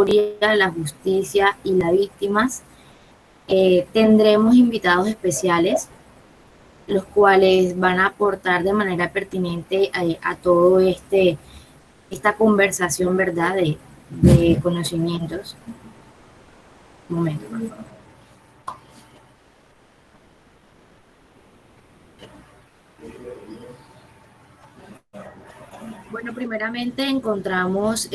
historia, la justicia y las víctimas. Tendremos invitados especiales, los cuales van a aportar de manera pertinente a todo esta conversación, ¿verdad? De conocimientos. Un momento, por favor. Bueno, primeramente encontramos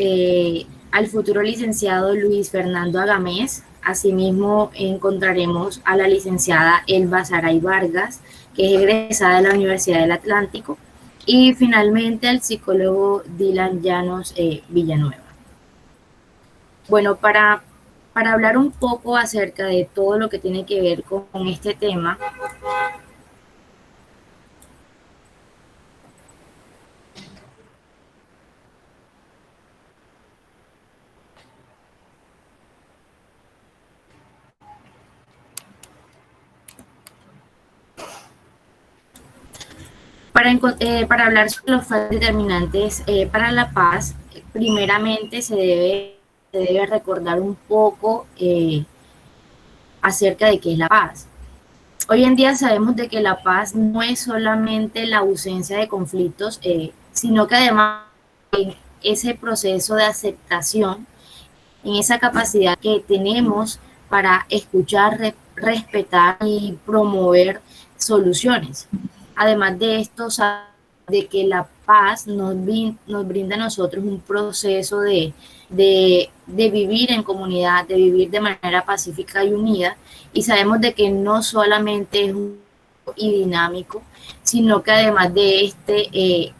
al futuro licenciado Luis Fernando Agamés. Asimismo, encontraremos a la licenciada Elba Saray Vargas, que es egresada de la Universidad del Atlántico. Y finalmente al psicólogo Dylan Llanos Villanueva. Bueno, para hablar un poco acerca de todo lo que tiene que ver con este tema, para hablar sobre los factores determinantes para la paz, primeramente se debe recordar un poco acerca de qué es la paz. Hoy en día sabemos de que la paz no es solamente la ausencia de conflictos, sino que además en ese proceso de aceptación, en esa capacidad que tenemos para escuchar, respetar y promover soluciones. Además de esto, de que la paz nos brinda a nosotros un proceso de vivir en comunidad, de vivir de manera pacífica y unida, y sabemos de que no solamente es un y dinámico, sino que además de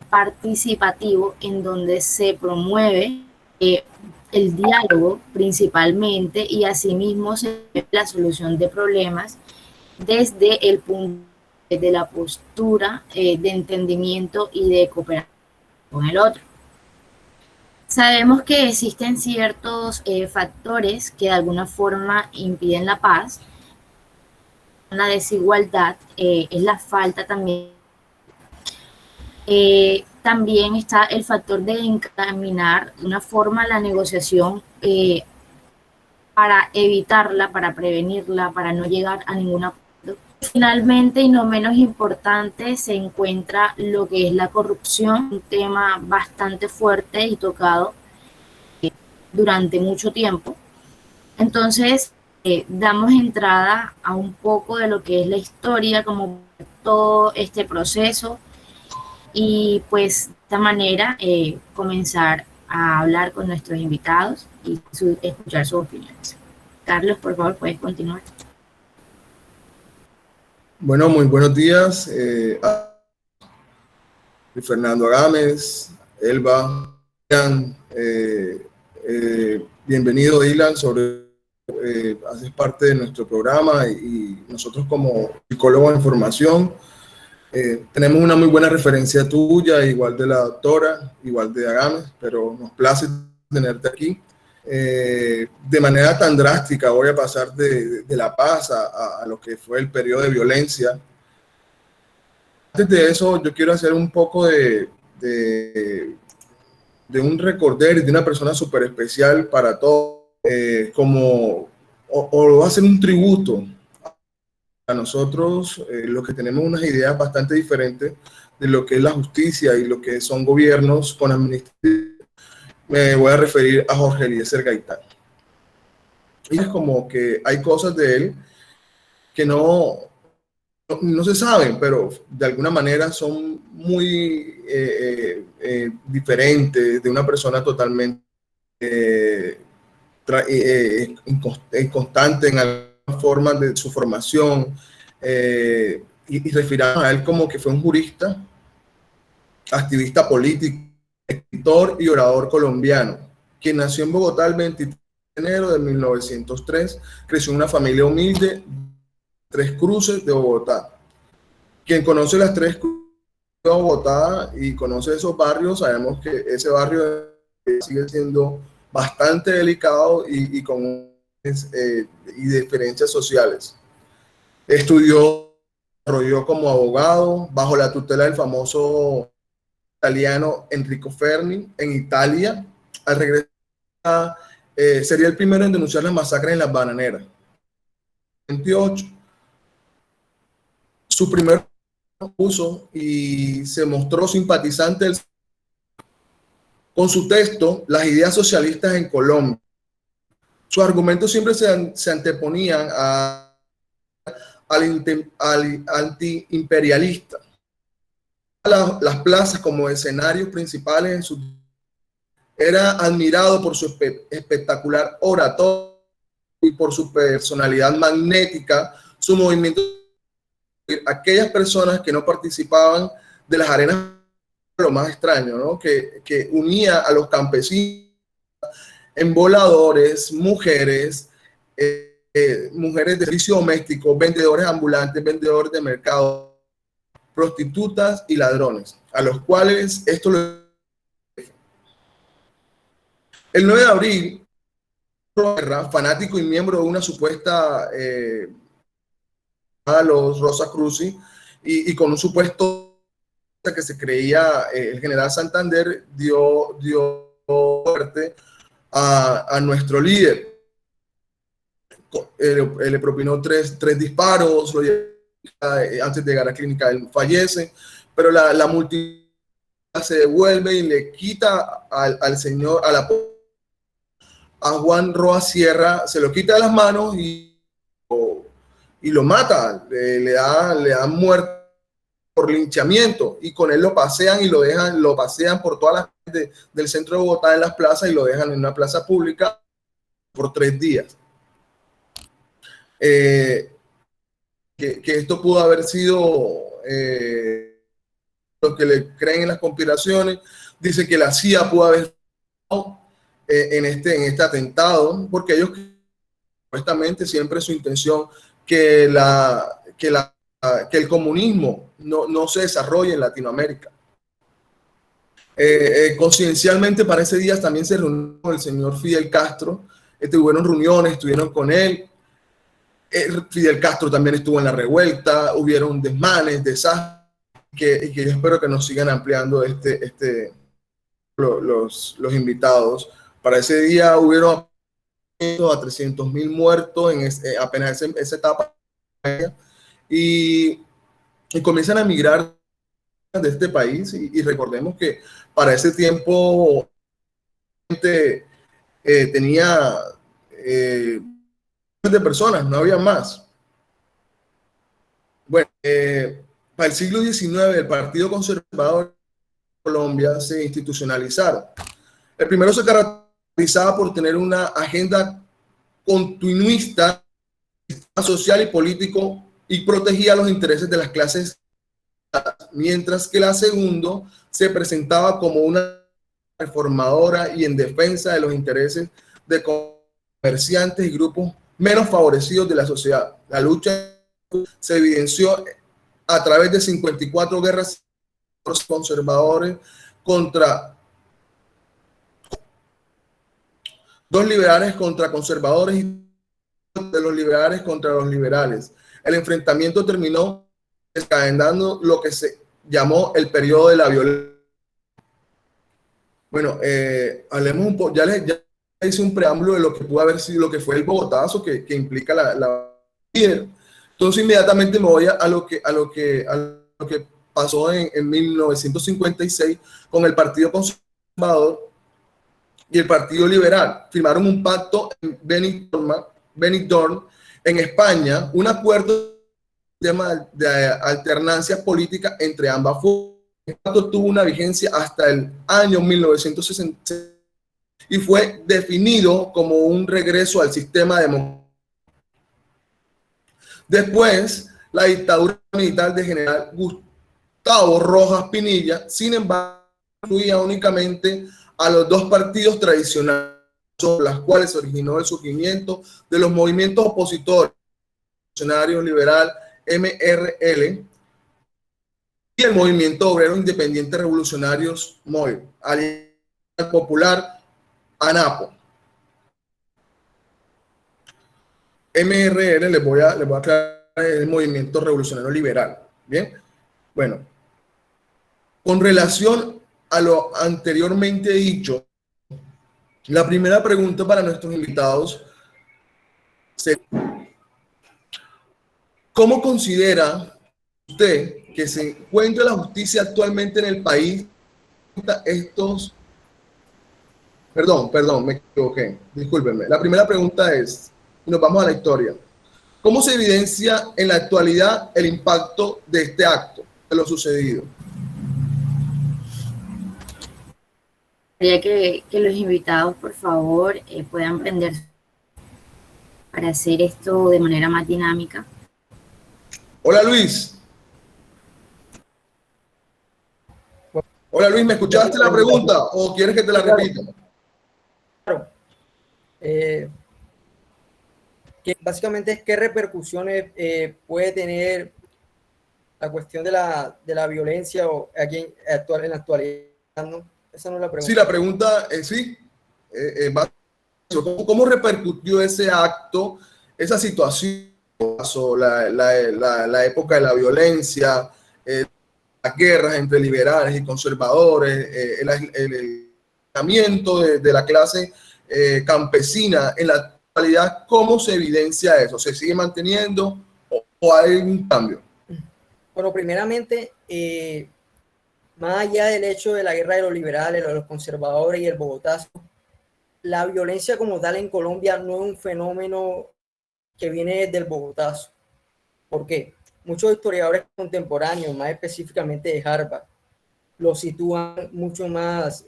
participativo en donde se promueve el diálogo principalmente y asimismo se ve la solución de problemas desde el punto de la postura de entendimiento y de cooperación con el otro. Sabemos que existen ciertos factores que de alguna forma impiden la paz. La desigualdad es la falta también. También está el factor de encaminar de una forma la negociación para evitarla, para prevenirla, para no llegar a ningún acuerdo. Finalmente, y no menos importante, se encuentra lo que es la corrupción, un tema bastante fuerte y tocado durante mucho tiempo. Entonces, damos entrada a un poco de lo que es la historia, como todo este proceso, y pues de esta manera comenzar a hablar con nuestros invitados y escuchar sus opiniones. Carlos, por favor, puedes continuar. Bueno, muy buenos días a Fernando Agames, Elba, bienvenido Dylan, haces parte de nuestro programa y nosotros como psicólogos en formación tenemos una muy buena referencia tuya, igual de la doctora, igual de Agames, pero nos place tenerte aquí. De manera tan drástica voy a pasar de la paz a lo que fue el periodo de violencia. Antes de eso, yo quiero hacer un poco de un recorder de una persona súper especial para todos, o hacer un tributo a nosotros, los que tenemos unas ideas bastante diferentes de lo que es la justicia y lo que son gobiernos con administración. Me voy a referir a Jorge Eliezer Gaitán. Y es como que hay cosas de él que no se saben, pero de alguna manera son muy diferentes de una persona totalmente inconstante en alguna forma de su formación, y refiramos a él como que fue un jurista, activista político, escritor y orador colombiano, quien nació en Bogotá el 23 de enero de 1903, creció en una familia humilde, Tres Cruces de Bogotá. Quien conoce las Tres Cruces de Bogotá y conoce esos barrios, sabemos que ese barrio sigue siendo bastante delicado y con y diferencias sociales. Desarrolló como abogado bajo la tutela del famoso italiano Enrico Fermi en Italia. Al regresar sería el primero en denunciar las masacres en las bananeras. 28. Su primer uso y se mostró simpatizante con su texto Las ideas socialistas en Colombia. Sus argumentos siempre se anteponían al antiimperialista. Las plazas como escenarios principales en su era admirado por su espectacular oratoria y por su personalidad magnética, su movimiento. Aquellas personas que no participaban de las arenas, lo más extraño, ¿no? Que unía a los campesinos, emboladores, mujeres, mujeres de servicio doméstico, vendedores ambulantes, vendedores de mercado, prostitutas y ladrones, a los cuales esto lo... El 9 de abril, fanático y miembro de una supuesta a los Rosacrucis y con un supuesto que se creía el general Santander dio fuerte a nuestro líder. Le propinó tres disparos, antes de llegar a clínica él fallece, pero la multitud se devuelve y le quita al señor, a Juan Roa Sierra, se lo quita de las manos y lo mata, le da muerte por linchamiento, y con él lo pasean y lo pasean por todas las calles del centro de Bogotá en las plazas y lo dejan en una plaza pública por 3 días. Que esto pudo haber sido los que le creen en las conspiraciones, dicen que la CIA pudo haber estado en este atentado, porque ellos supuestamente siempre su intención que el comunismo no se desarrolle en Latinoamérica. Coincidencialmente para ese día también se reunió con el señor Fidel Castro, tuvieron reuniones, estuvieron con él. Fidel Castro también estuvo en la revuelta, hubieron desmanes, desastres, y que yo espero que nos sigan ampliando los invitados. Para ese día hubieron a 300.000 muertos en apenas esa etapa, y comienzan a migrar de este país, y recordemos que para ese tiempo tenía de personas, no había más. Bueno, para el siglo XIX el Partido Conservador de Colombia se institucionalizaron. El primero se caracterizaba por tener una agenda continuista, social y político, y protegía los intereses de las clases, mientras que la segunda se presentaba como una reformadora y en defensa de los intereses de comerciantes y grupos menos favorecidos de la sociedad. La lucha se evidenció a través de 54 guerras conservadores contra dos liberales contra conservadores y de los liberales contra los liberales. El enfrentamiento terminó desencadenando lo que se llamó el periodo de la violencia. Bueno, hablemos un poco, ya hice un preámbulo de lo que pudo haber sido, lo que fue el Bogotazo que implica la líder. Entonces inmediatamente me voy a lo que pasó en 1956 con el Partido Conservador y el Partido Liberal. Firmaron un pacto en Benidorm, en España, un acuerdo de alternancia política entre ambas fuerzas. El pacto tuvo una vigencia hasta el año 1960 y fue definido como un regreso al sistema democrático. Después, la dictadura militar de general Gustavo Rojas Pinilla, sin embargo, incluía únicamente a los dos partidos tradicionales, sobre los cuales se originó el surgimiento de los movimientos opositores, Revolucionario Liberal, MRL, y el Movimiento Obrero Independiente Revolucionarios, MOI, Alianza Popular, ANAPO. MRL, les voy a aclarar, el Movimiento Revolucionario Liberal. Bien, bueno, con relación a lo anteriormente dicho, La primera pregunta para nuestros invitados sería, ¿cómo considera usted que se encuentra la justicia actualmente en el país? Estos, perdón, me equivoqué, discúlpenme. La primera pregunta es, y nos vamos a la historia. ¿Cómo se evidencia en la actualidad el impacto de este acto, de lo sucedido? Quería que los invitados, por favor, puedan aprender para hacer esto de manera más dinámica. Hola Luis. Hola Luis, ¿me escuchaste la pregunta o quieres que te la repita? Claro. Que básicamente es qué repercusiones puede tener la cuestión de la violencia o aquí en la actualidad, ¿no? Esa no es la pregunta. Sí, la pregunta es sí. ¿Cómo repercutió ese acto, esa situación, la época de la violencia, las guerras entre liberales y conservadores, el aislamiento de la clase campesina en la actualidad? ¿Cómo se evidencia eso? ¿Se sigue manteniendo o hay un cambio? Bueno, primeramente, más allá del hecho de la guerra de los liberales, de los conservadores y el bogotazo, la violencia como tal en Colombia no es un fenómeno que viene del bogotazo. ¿Por qué? Muchos historiadores contemporáneos, más específicamente de Harvard, lo sitúan mucho más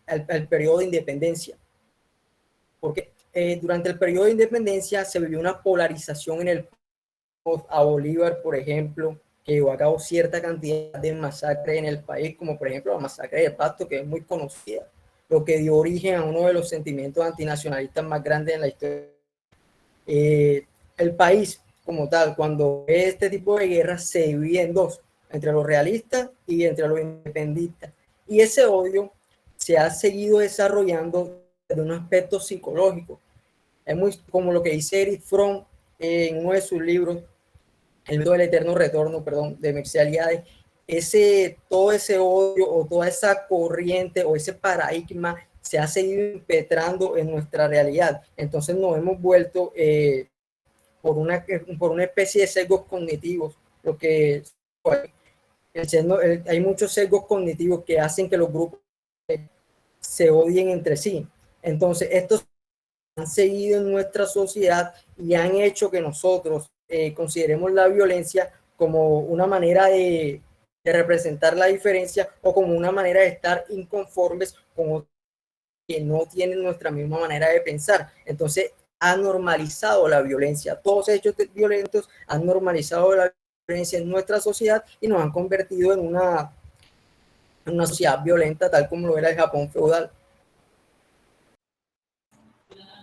al periodo de independencia. Porque durante el periodo de independencia se vivió una polarización en el a Bolívar, por ejemplo, que llevó a cabo cierta cantidad de masacres en el país, como por ejemplo la masacre de Pasto, que es muy conocida, lo que dio origen a uno de los sentimientos antinacionalistas más grandes en la historia. El país como tal, cuando ve este tipo de guerras, se divide en dos, entre los realistas y entre los independistas. Y ese odio se ha seguido desarrollando desde un aspecto psicológico. Es muy como lo que dice Erich Fromm en uno de sus libros, El mito del eterno retorno, perdón, de Mircea Eliade. Todo ese odio o toda esa corriente o ese paradigma se ha seguido impetrando en nuestra realidad. Entonces nos hemos vuelto por una especie de sesgos cognitivos, lo que hay muchos sesgos cognitivos que hacen que los grupos se odien entre sí. Entonces estos han seguido en nuestra sociedad y han hecho que nosotros consideremos la violencia como una manera de representar la diferencia o como una manera de estar inconformes con otros que no tienen nuestra misma manera de pensar. Entonces, ha normalizado la violencia. Todos los hechos violentos han normalizado la violencia en nuestra sociedad y nos han convertido en una sociedad violenta, tal como lo era el Japón feudal.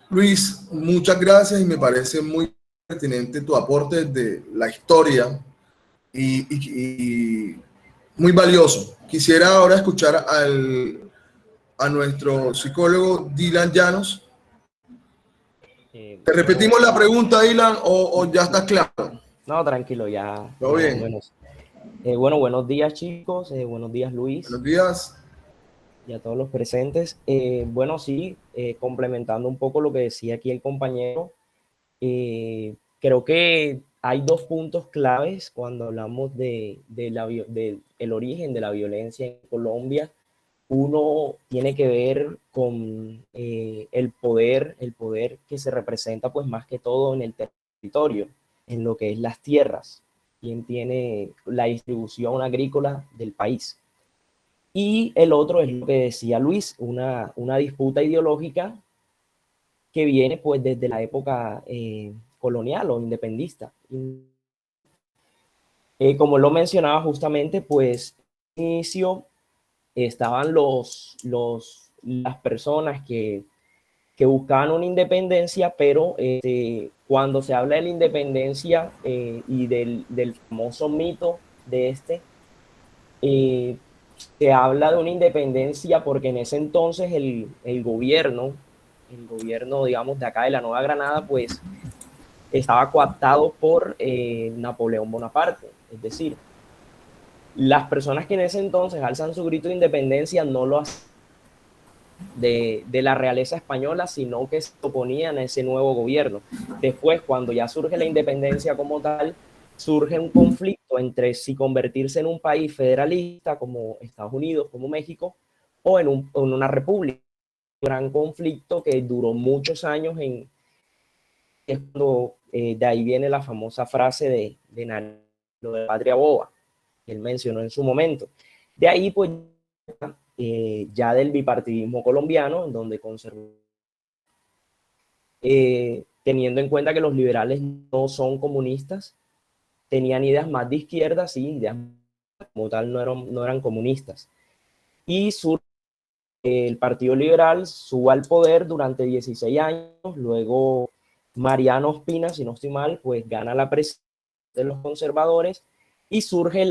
Luis, muchas gracias y me parece muy pertinente tu aporte de la historia y muy valioso. Quisiera ahora escuchar a nuestro psicólogo Dylan Llanos. ¿Te repetimos la pregunta, Dylan, o ya estás claro? No, tranquilo, ya. Todo bien. Buenos días, chicos. Buenos días, Luis. Buenos días. Y a todos los presentes. Sí, complementando un poco lo que decía aquí el compañero, creo que hay dos puntos claves cuando hablamos del origen de la violencia en Colombia. Uno tiene que ver con el poder que se representa, pues más que todo en el territorio, en lo que es las tierras, quien tiene la distribución agrícola del país. Y el otro es lo que decía Luis, una disputa ideológica que viene pues desde la época colonial o independista. Como lo mencionaba justamente, pues inicio estaban las personas que buscaban una independencia, pero cuando se habla de la independencia y del famoso mito de se habla de una independencia porque en ese entonces el gobierno, digamos, de acá de la Nueva Granada, pues estaba coaptado por Napoleón Bonaparte. Es decir, las personas que en ese entonces alzan su grito de independencia no lo hacen de la realeza española, sino que se oponían a ese nuevo gobierno. Después, cuando ya surge la independencia como tal, surge un conflicto entre si convertirse en un país federalista como Estados Unidos, como México, o en una república. Un gran conflicto que duró muchos años es cuando de ahí viene la famosa frase de Nariño, lo de patria boba, que él mencionó en su momento. De ahí, pues, ya del bipartidismo colombiano, en donde conservó, teniendo en cuenta que los liberales no son comunistas, tenían ideas más de izquierda, sí, ideas como tal no eran comunistas. Y surge el Partido Liberal, sube al poder durante 16 años, luego Mariano Ospina, si no estoy mal, pues gana la presidencia de los conservadores y surge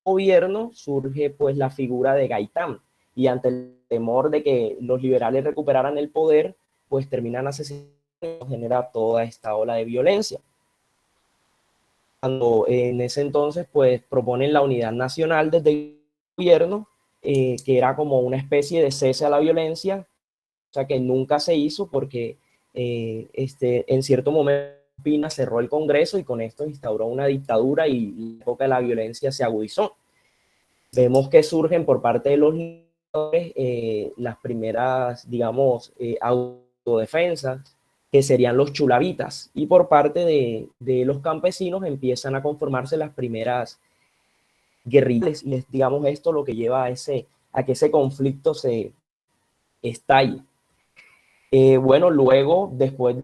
gobierno, surge pues la figura de Gaitán, y ante el temor de que los liberales recuperaran el poder, pues terminan asesinando, genera toda esta ola de violencia. Cuando en ese entonces pues proponen la unidad nacional desde el gobierno, que era como una especie de cese a la violencia, o sea que nunca se hizo porque en cierto momento Pina cerró el Congreso y con esto instauró una dictadura y la época de la violencia se agudizó. Vemos que surgen por parte de los liberales las primeras, digamos, autodefensas, que serían los chulavitas, y por parte de los campesinos empiezan a conformarse las primeras guerrillas, y es, digamos, esto lo que lleva a que ese conflicto se estalle. Bueno, luego, después,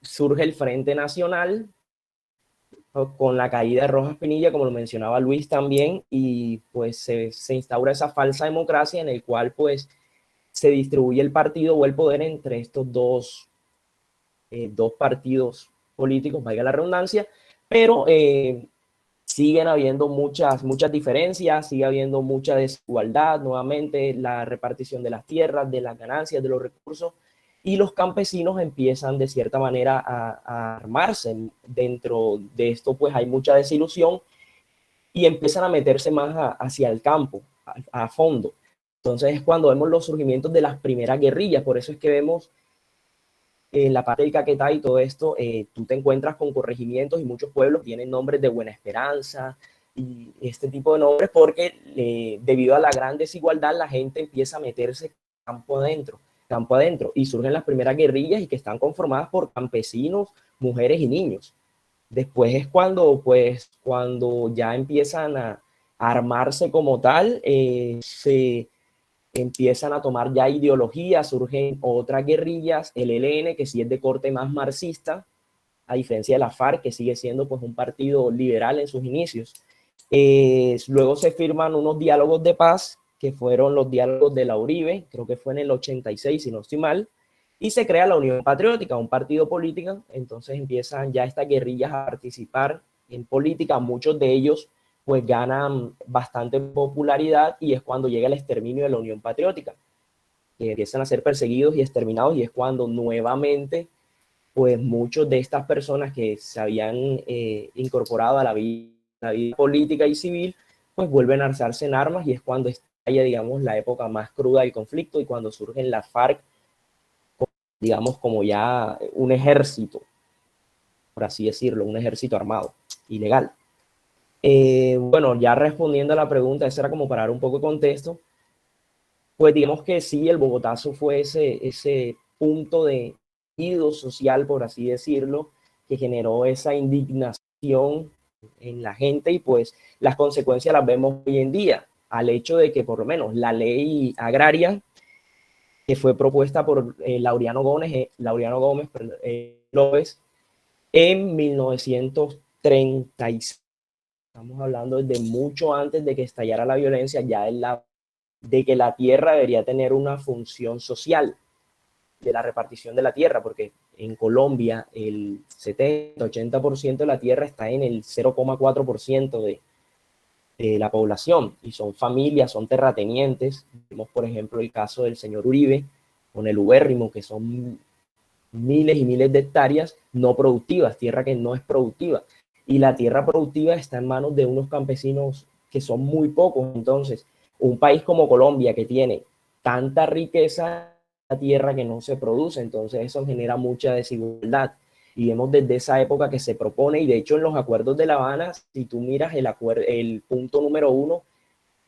surge el Frente Nacional, con la caída de Rojas Pinilla, como lo mencionaba Luis también, y pues se instaura esa falsa democracia en el cual pues se distribuye el partido o el poder entre estos dos partidos políticos, valga la redundancia, pero siguen habiendo muchas diferencias, sigue habiendo mucha desigualdad, nuevamente la repartición de las tierras, de las ganancias, de los recursos, y los campesinos empiezan de cierta manera a armarse. Dentro de esto pues hay mucha desilusión y empiezan a meterse más hacia el campo, a fondo. Entonces es cuando vemos los surgimientos de las primeras guerrillas, por eso es que vemos en la parte del Caquetá y todo esto, tú te encuentras con corregimientos y muchos pueblos tienen nombres de Buena Esperanza y este tipo de nombres porque debido a la gran desigualdad la gente empieza a meterse campo adentro y surgen las primeras guerrillas y que están conformadas por campesinos, mujeres y niños. Después es cuando ya empiezan a armarse como tal, se empiezan a tomar ya ideología, surgen otras guerrillas, el ELN, que sí es de corte más marxista, a diferencia de la FARC, que sigue siendo pues un partido liberal en sus inicios. Luego se firman unos diálogos de paz, que fueron los diálogos de la Uribe, creo que fue en el 86, si no estoy mal, y se crea la Unión Patriótica, un partido político. Entonces empiezan ya estas guerrillas a participar en política, muchos de ellos pues ganan bastante popularidad y es cuando llega el exterminio de la Unión Patriótica, que empiezan a ser perseguidos y exterminados, y es cuando nuevamente pues muchos de estas personas que se habían incorporado a la vida política y civil pues vuelven a alzarse en armas, y es cuando estalla, digamos, la época más cruda del conflicto y cuando surgen las FARC, digamos, como ya un ejército, por así decirlo, un ejército armado, ilegal. Bueno, ya respondiendo a la pregunta, esa era como para dar un poco de contexto, pues digamos que sí, el Bogotazo fue ese punto de ido social, por así decirlo, que generó esa indignación en la gente, y pues las consecuencias las vemos hoy en día, al hecho de que por lo menos la ley agraria que fue propuesta por Laureano Gómez López en 1936. Estamos hablando desde mucho antes de que estallara la violencia, ya de que la tierra debería tener una función social, de la repartición de la tierra, porque en Colombia el 70-80% de la tierra está en el 0,4% de la población, y son familias, son terratenientes. Vemos, por ejemplo, el caso del señor Uribe con el ubérrimo, que son miles y miles de hectáreas no productivas, tierra que no es productiva, y la tierra productiva está en manos de unos campesinos que son muy pocos. Entonces, un país como Colombia, que tiene tanta riqueza en la tierra que no se produce, entonces eso genera mucha desigualdad. Y vemos desde esa época que se propone, y de hecho en los acuerdos de La Habana, si tú miras el punto número 1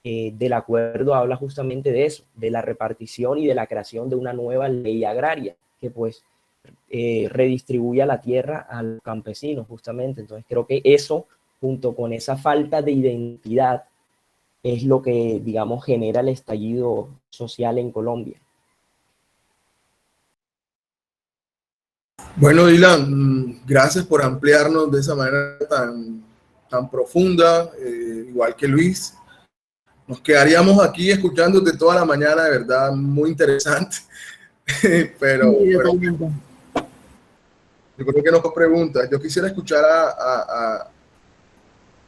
del acuerdo, habla justamente de eso, de la repartición y de la creación de una nueva ley agraria, que pues redistribuya la tierra a los campesinos justamente. Entonces creo que eso, junto con esa falta de identidad, es lo que, digamos, genera el estallido social en Colombia. Bueno, Dylan, gracias por ampliarnos de esa manera tan profunda, igual que Luis. Nos quedaríamos aquí escuchándote toda la mañana, de verdad, muy interesante. pero yo creo que no fue preguntas. Yo quisiera escuchar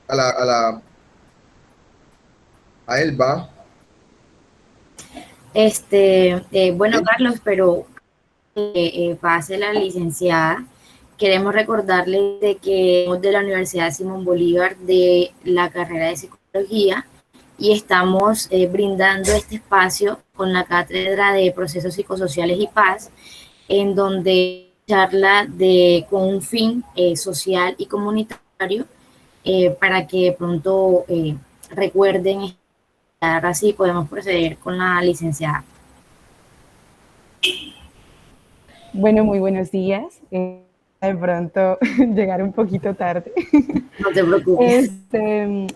a Elba. Bueno, Carlos, pero pase la licenciada. Queremos recordarles de que somos de la Universidad Simón Bolívar de la carrera de Psicología y estamos brindando este espacio con la Cátedra de Procesos Psicosociales y Paz, en donde charla con un fin social y comunitario para que pronto recuerden. Ahora sí podemos proceder con la licenciada. Bueno, muy buenos días. De pronto llegar un poquito tarde. No te preocupes.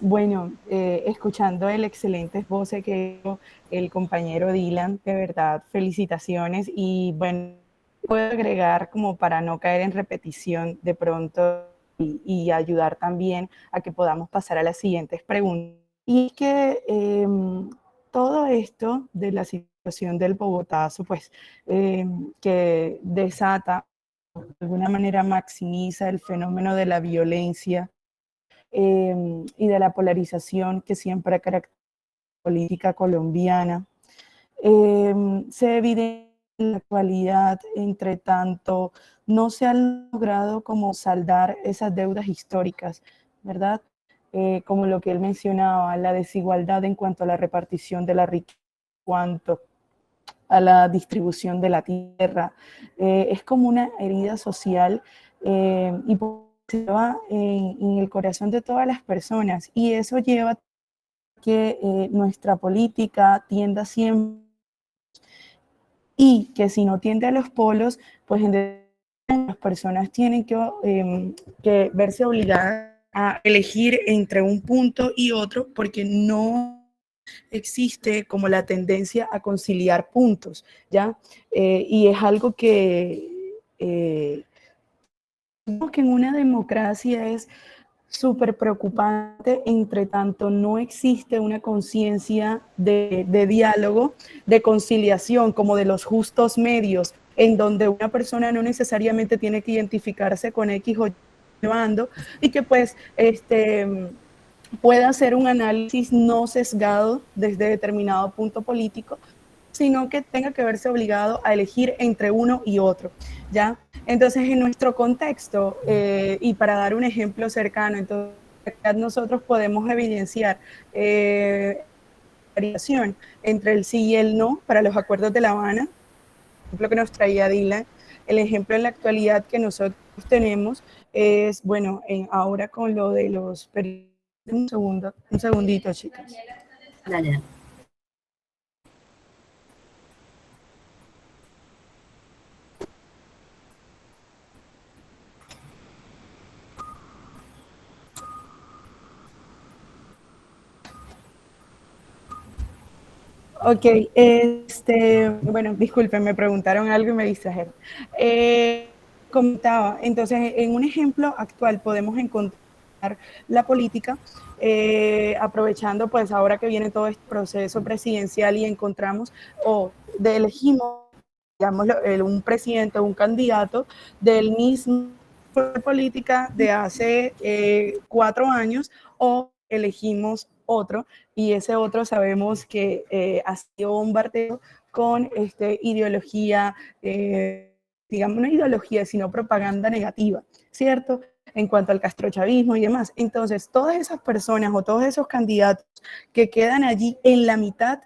Bueno, escuchando el excelente voce que hizo el compañero Dylan, de verdad, felicitaciones. Y bueno, puedo agregar como para no caer en repetición de pronto y ayudar también a que podamos pasar a las siguientes preguntas. Y es que todo esto de la situación del Bogotazo, pues, que desata, de alguna manera maximiza el fenómeno de la violencia y de la polarización que siempre ha caracterizado la política colombiana. Se evidencia en la actualidad, entre tanto, no se ha logrado como saldar esas deudas históricas, ¿verdad? Como lo que él mencionaba, la desigualdad en cuanto a la repartición de la riqueza, en cuanto a la distribución de la tierra. Es como una herida social y se va en el corazón de todas las personas, y eso lleva a que nuestra política tienda siempre, y que si no tiende a los polos, pues las personas tienen que verse obligadas a elegir entre un punto y otro, porque no existe como la tendencia a conciliar puntos, ¿ya? Y es algo que en una democracia es súper preocupante, entre tanto no existe una conciencia de diálogo, de conciliación, como de los justos medios, en donde una persona no necesariamente tiene que identificarse con X o Y bando, y que pues pueda hacer un análisis no sesgado desde determinado punto político, sino que tenga que verse obligado a elegir entre uno y otro, ¿ya? Entonces, en nuestro contexto, y para dar un ejemplo cercano, entonces, nosotros podemos evidenciar variación entre el sí y el no para los acuerdos de La Habana, el ejemplo que nos traía Dylan. El ejemplo en la actualidad que nosotros tenemos es, bueno, ahora con lo de los periodos. Un segundito, chicas. Dale. Ok, bueno, disculpen, me preguntaron algo y me distrajeron. Comentaba, entonces, en un ejemplo actual podemos encontrar la política, aprovechando pues ahora que viene todo este proceso presidencial y encontramos elegimos, digámoslo, un presidente o un candidato del mismo política de hace 4 años, o elegimos otro, y ese otro sabemos que ha sido bombardeado con ideología, digamos no ideología, sino propaganda negativa, ¿cierto? en cuanto al castrochavismo y demás. Entonces, todas esas personas o todos esos candidatos que quedan allí en la mitad,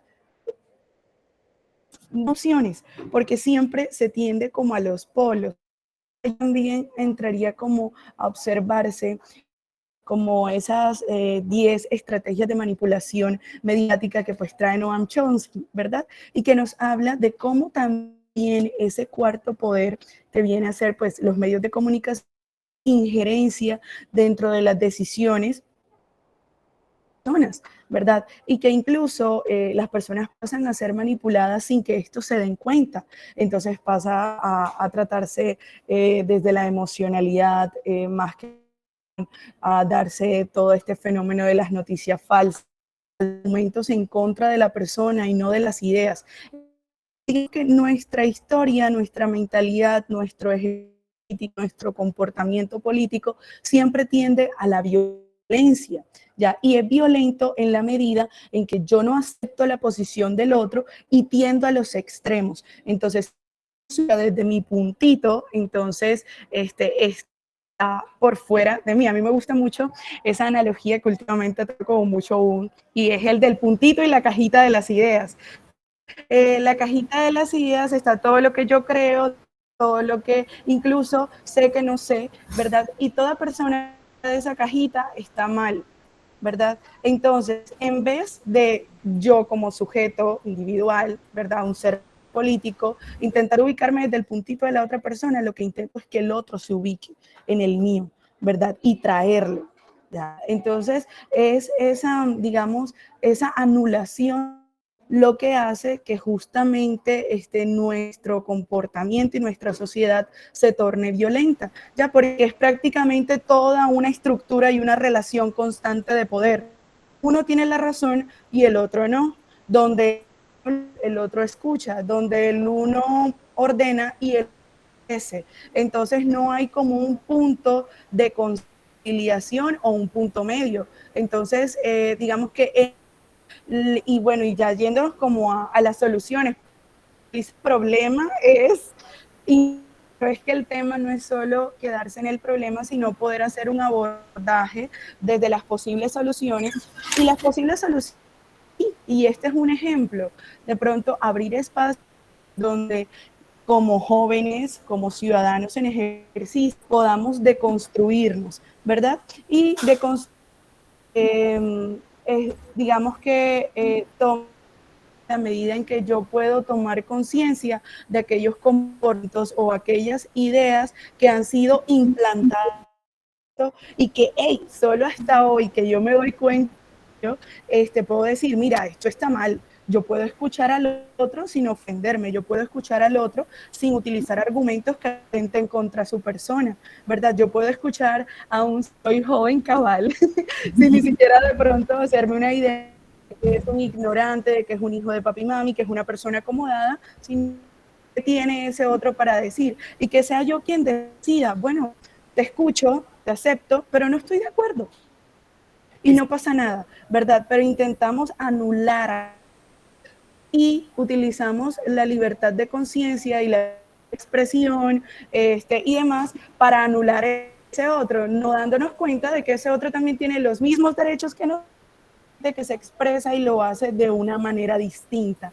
opciones, porque siempre se tiende como a los polos. También entraría como a observarse como esas 10 estrategias de manipulación mediática que pues trae Noam Chomsky, ¿verdad? Y que nos habla de cómo también ese cuarto poder te viene a ser pues los medios de comunicación, injerencia dentro de las decisiones, ¿verdad? Y que incluso las personas pasan a ser manipuladas sin que esto se den cuenta. Entonces pasa a tratarse desde la emocionalidad, más que a darse todo este fenómeno de las noticias falsas, argumentos en contra de la persona y no de las ideas. Y que nuestra historia, nuestra mentalidad, nuestro nuestro comportamiento político siempre tiende a la violencia, ¿ya? Y es violento en la medida en que yo no acepto la posición del otro y tiendo a los extremos. Entonces, desde mi puntito, entonces, está por fuera de mí. A mí me gusta mucho esa analogía que últimamente tengo como mucho y es el del puntito y la cajita de las ideas. La cajita de las ideas está todo lo que yo creo, todo lo que incluso sé que no sé, ¿verdad? Y toda persona de esa cajita está mal, ¿verdad? Entonces, en vez de yo como sujeto individual, ¿verdad? Un ser político, intentar ubicarme desde el puntito de la otra persona, lo que intento es que el otro se ubique en el mío, ¿verdad? Y traerlo, ¿ya? Entonces, es esa, digamos, esa anulación lo que hace que justamente nuestro comportamiento y nuestra sociedad se torne violenta, ya porque es prácticamente toda una estructura y una relación constante de poder. Uno tiene la razón y el otro no, donde el otro escucha, donde el uno ordena y el ese. Entonces no hay como un punto de conciliación o un punto medio. Entonces, digamos que y bueno, y ya yéndonos como a las soluciones, el problema es, y es que el tema no es solo quedarse en el problema, sino poder hacer un abordaje desde las posibles soluciones, y las posibles soluciones, y este es un ejemplo, de pronto abrir espacios donde como jóvenes, como ciudadanos en ejercicio, podamos deconstruirnos, ¿verdad? Y digamos que a medida en que yo puedo tomar conciencia de aquellos comportamientos o aquellas ideas que han sido implantadas y que, hey, solo hasta hoy que yo me doy cuenta, yo, puedo decir, mira, esto está mal. Yo puedo escuchar al otro sin ofenderme, yo puedo escuchar al otro sin utilizar argumentos que atenten contra su persona, ¿verdad? Yo puedo escuchar a un soy joven cabal sin ni siquiera de pronto hacerme una idea que es un ignorante, que es un hijo de papi y mami, que es una persona acomodada, sin que tiene ese otro para decir. Y que sea yo quien decida, bueno, te escucho, te acepto, pero no estoy de acuerdo. Y no pasa nada, ¿verdad? Pero intentamos anular y utilizamos la libertad de conciencia y la expresión y demás para anular ese otro, no dándonos cuenta de que ese otro también tiene los mismos derechos que nosotros, de que se expresa y lo hace de una manera distinta.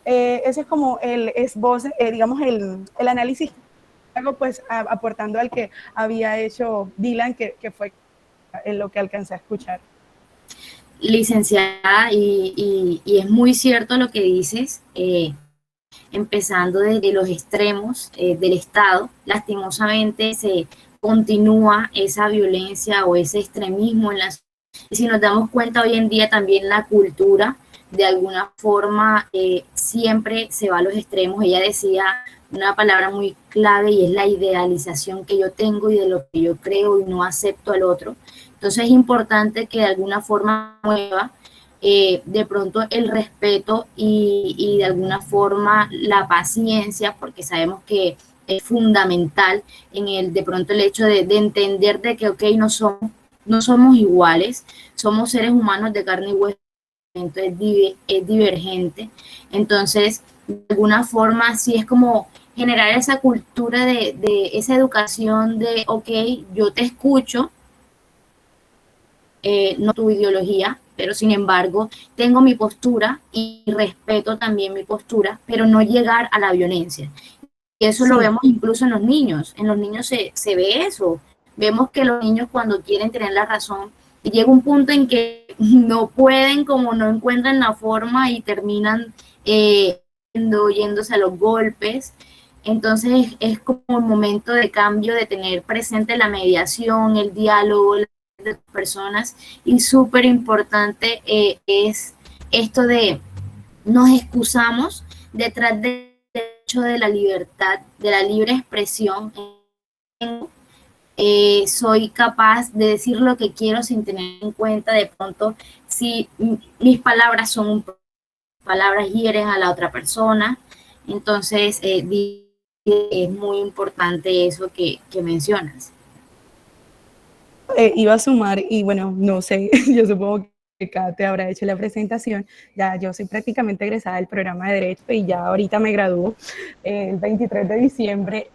Ese es como el esboce, digamos, el análisis que hago, pues aportando al que había hecho Dylan, que fue en lo que alcancé a escuchar. Licenciada, y es muy cierto lo que dices, empezando desde los extremos del Estado, lastimosamente se continúa esa violencia o ese extremismo en la sociedad. Y si nos damos cuenta hoy en día también la cultura, de alguna forma, siempre se va a los extremos. Ella decía una palabra muy clave y es la idealización que yo tengo y de lo que yo creo y no acepto al otro. Entonces es importante que de alguna forma mueva de pronto el respeto y de alguna forma la paciencia, porque sabemos que es fundamental en el de pronto el hecho de entender de que, ok, no somos iguales, somos seres humanos de carne y hueso, es divergente. Entonces, de alguna forma, sí es como generar esa cultura de esa educación de, ok, yo te escucho, no tu ideología, pero sin embargo tengo mi postura y respeto también mi postura, pero no llegar a la violencia. Y eso lo vemos incluso en los niños se ve eso, vemos que los niños cuando quieren tener la razón, llega un punto en que no pueden, como no encuentran la forma y terminan yéndose a los golpes. Entonces es como un momento de cambio, de tener presente la mediación, el diálogo de las personas, y súper importante es esto de nos excusamos detrás del derecho de la libertad, de la libre expresión. Soy capaz de decir lo que quiero sin tener en cuenta de pronto si mis palabras son palabras hieren a la otra persona. Entonces, es muy importante eso que mencionas. Iba a sumar, y bueno, no sé, yo supongo que Kate habrá hecho la presentación. Ya yo soy prácticamente egresada del programa de Derecho y ya ahorita me gradúo el 23 de diciembre.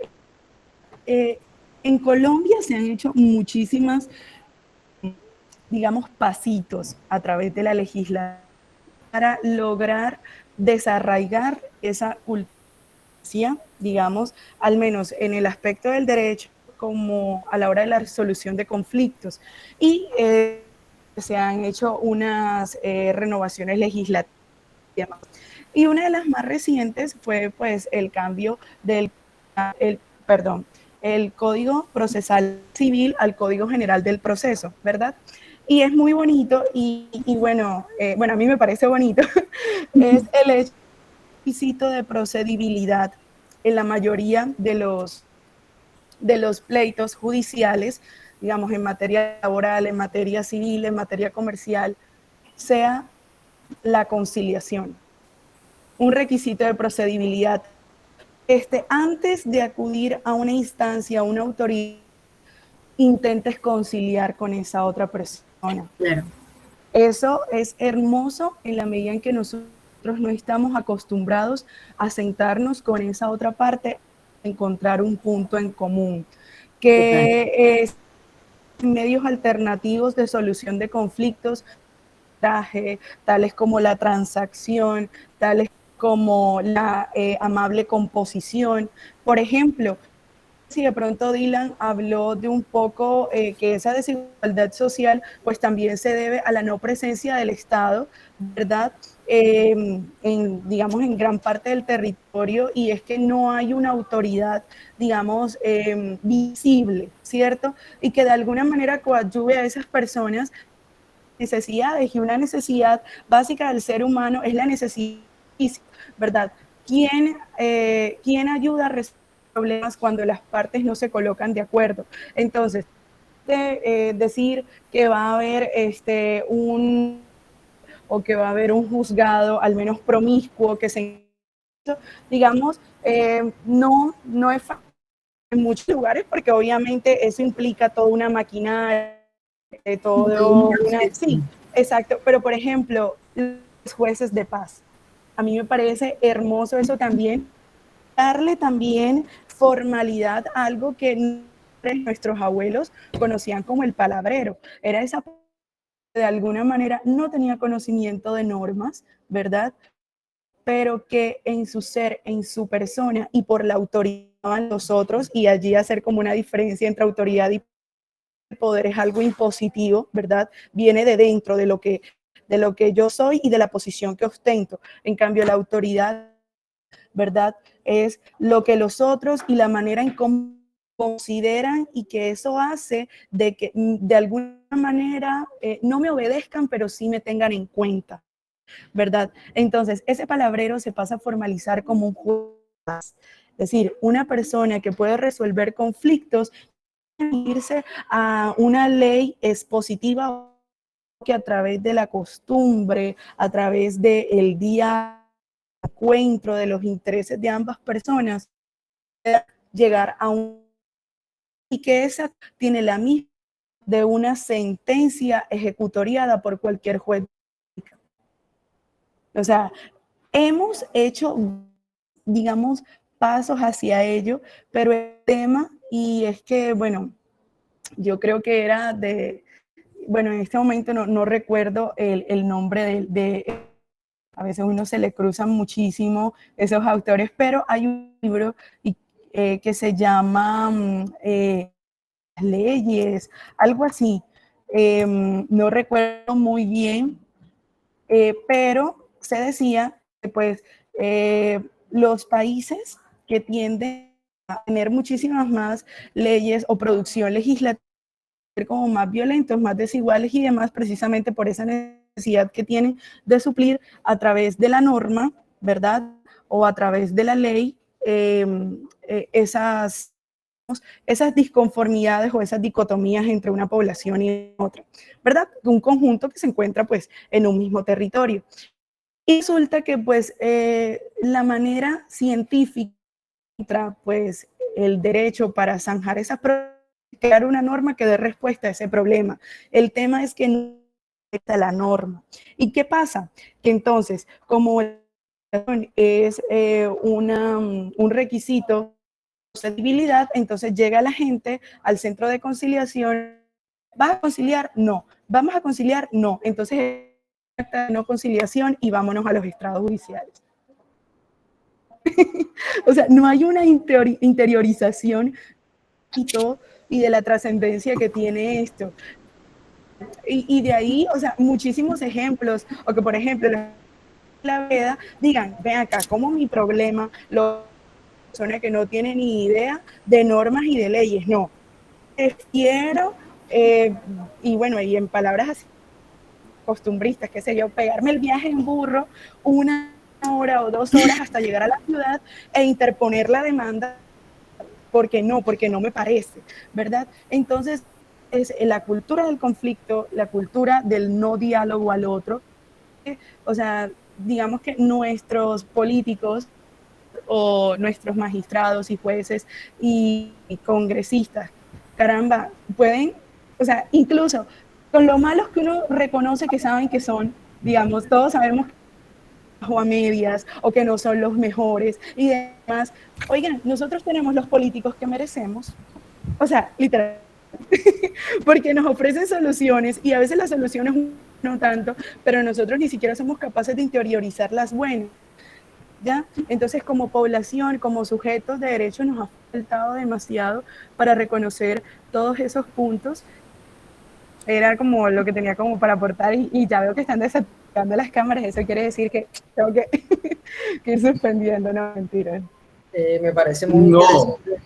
En Colombia se han hecho muchísimas, digamos, pasitos a través de la legislación para lograr desarraigar esa cultura, digamos, al menos en el aspecto del derecho, como a la hora de la resolución de conflictos. Y se han hecho unas renovaciones legislativas. Y una de las más recientes fue pues el cambio del el Código Procesal Civil al Código General del Proceso, ¿verdad? Y es muy bonito y bueno, a mí me parece bonito, es el requisito de procedibilidad en la mayoría de los pleitos judiciales, digamos, en materia laboral, en materia civil, en materia comercial, sea la conciliación, un requisito de procedibilidad. Antes de acudir a una instancia, a una autoridad, intentes conciliar con esa otra persona. Claro. Eso es hermoso en la medida en que nosotros no estamos acostumbrados a sentarnos con esa otra parte, a encontrar un punto en común, que es medios alternativos de solución de conflictos, tales como la transacción, tales como la amable composición. Por ejemplo, si de pronto Dylan habló de un poco que esa desigualdad social pues también se debe a la no presencia del Estado, ¿verdad? Digamos, en gran parte del territorio, y es que no hay una autoridad, digamos, visible, ¿cierto? Y que de alguna manera coadyuve a esas personas necesidades, y una necesidad básica del ser humano es la necesidad física, ¿verdad? ¿Quién ayuda a resolver problemas cuando las partes no se colocan de acuerdo? Entonces, decir que va a haber que va a haber un juzgado al menos promiscuo que se, digamos, no es fácil en muchos lugares, porque obviamente eso implica toda una maquinaria, sí, exacto, pero por ejemplo, los jueces de paz, a mí me parece hermoso eso también, darle también formalidad a algo que nuestros abuelos conocían como el palabrero, era esa de alguna manera no tenía conocimiento de normas, ¿verdad? Pero que en su ser, en su persona y por la autoridad de los otros, y allí hacer como una diferencia entre autoridad y poder es algo impositivo, ¿verdad? Viene de dentro de lo que yo soy y de la posición que ostento. En cambio, la autoridad, ¿verdad? Es lo que los otros y la manera en cómo consideran, y que eso hace de que de alguna manera no me obedezcan, pero sí me tengan en cuenta, ¿verdad? Entonces, ese palabrero se pasa a formalizar como un juez, es decir, una persona que puede resolver conflictos, irse a una ley expositiva que a través de la costumbre, a través del día encuentro de los intereses de ambas personas, llegar a un, y que esa tiene la misma de una sentencia ejecutoriada por cualquier juez. O sea, hemos hecho, digamos, pasos hacia ello, pero el tema, y es que, bueno, yo creo que era bueno, en este momento no recuerdo el nombre a veces uno se le cruzan muchísimo esos autores, pero hay un libro que se llama Leyes, algo así. No recuerdo muy bien, pero se decía que pues los países que tienden a tener muchísimas más leyes o producción legislativa como más violentos, más desiguales y demás, precisamente por esa necesidad que tienen de suplir a través de la norma, ¿verdad? O a través de la ley, esas disconformidades o esas dicotomías entre una población y otra, ¿verdad? Un conjunto que se encuentra pues en un mismo territorio. Y resulta que pues la manera científica, pues el derecho para zanjar esas problemas, crear una norma que dé respuesta a ese problema. El tema es que no está la norma. ¿Y qué pasa? Que entonces, como es un requisito de accesibilidad, entonces llega la gente al centro de conciliación. ¿Vas a conciliar? No. ¿Vamos a conciliar? No. Entonces, no conciliación y vámonos a los estrados judiciales. O sea, no hay una interiorización y de la trascendencia que tiene esto. Y de ahí, o sea, muchísimos ejemplos, o que por ejemplo, la veda, digan, ven acá, ¿cómo mi problema? Las personas que no tienen ni idea de normas y de leyes, no. Prefiero, y bueno, y en palabras así, costumbristas, qué sé yo, pegarme el viaje en burro 1 hora o 2 horas hasta llegar a la ciudad e interponer la demanda porque no me parece, ¿verdad? Entonces, es la cultura del conflicto, la cultura del no diálogo al otro. O sea, digamos que nuestros políticos o nuestros magistrados y jueces y congresistas, caramba, pueden, o sea, incluso con lo malos que uno reconoce que saben que son, digamos, todos sabemos que o a medias o que no son los mejores y demás. Oigan, nosotros tenemos los políticos que merecemos, o sea, literal, porque nos ofrecen soluciones y a veces las soluciones no tanto, pero nosotros ni siquiera somos capaces de interiorizar las buenas, ¿ya? Entonces, como población, como sujetos de derecho, nos ha faltado demasiado para reconocer todos esos puntos. Era como lo que tenía como para aportar y ya veo que están desactivando las cámaras, eso quiere decir que tengo que ir suspendiendo, no, mentira. Me parece muy interesante.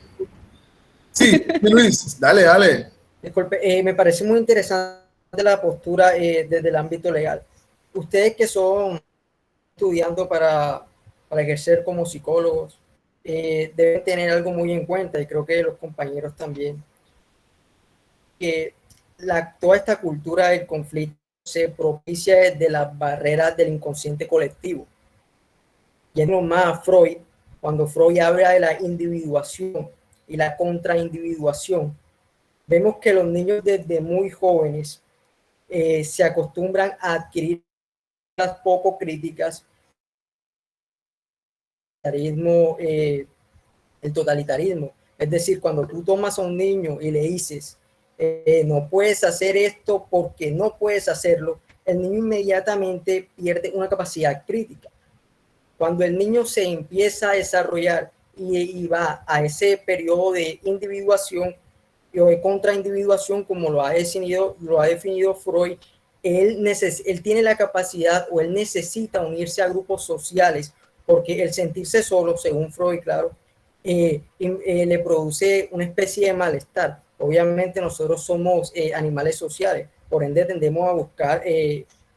Sí, Luis, dale. Disculpe, me parece muy interesante la postura desde el ámbito legal. Ustedes que son estudiando para ejercer como psicólogos, deben tener algo muy en cuenta, y creo que los compañeros también, que toda esta cultura del conflicto se propicia desde las barreras del inconsciente colectivo. Y es más Freud, cuando Freud habla de la individuación y la contraindividuación, vemos que los niños desde muy jóvenes se acostumbran a adquirir las poco críticas, el totalitarismo. Es decir, cuando tú tomas a un niño y le dices, no puedes hacer esto porque no puedes hacerlo, el niño inmediatamente pierde una capacidad crítica. Cuando el niño se empieza a desarrollar y va a ese periodo de individuación o de contraindividuación, como lo ha definido Freud, él tiene la capacidad o él necesita unirse a grupos sociales, porque el sentirse solo, según Freud, claro, le produce una especie de malestar. Obviamente nosotros somos animales sociales, por ende tendemos a buscar